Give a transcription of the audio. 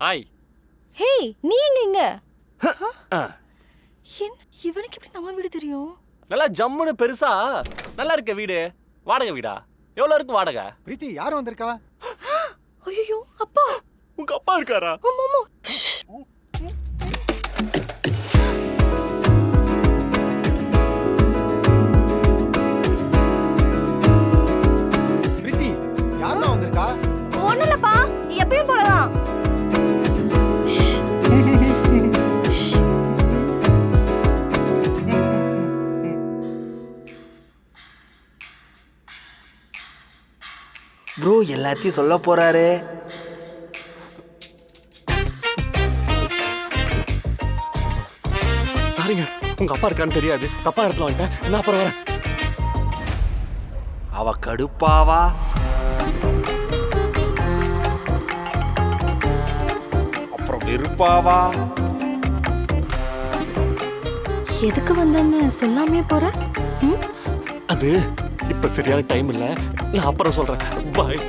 Hi. Hey, நீ எங்க இங்க? ஆ. இவனுக்கு எப்படி நம்ம வீடு தெரியும்? நல்லா ஜம்முன்னு பெருசா நல்லா இருக்க வீடு. வாடகை வீடா? எவ்வளவு இருக்கு வாடகை? பிரீத்தி யார் வந்திருக்கா? ஐயோ, அப்பா. உங்க அப்பா இருக்காரா? ஆமா ஆமா. பிரீத்தி யாரெல்லாம் வந்திருக்கா? ஒண்ணும் இல்லப்பா, எப்பயும் போலதான். ப்ரோ எல்லாத்தையும் சொல்ல போறாரு. சாரிங்க, உங்க அப்பா இருக்கான்னு தெரியாது. தப்பா இடத்துல வந்துட்டேன். நான் அப்புறம் வரேன். அவ கடுப்பாவா? அப்புறம் வெறுப்பாவா? எதுக்கு வந்தேன்னு சொல்லாமே போற? அது இப்ப சரியான டைம் இல்ல. நான் அப்புறம் சொல்றேன். பாய்.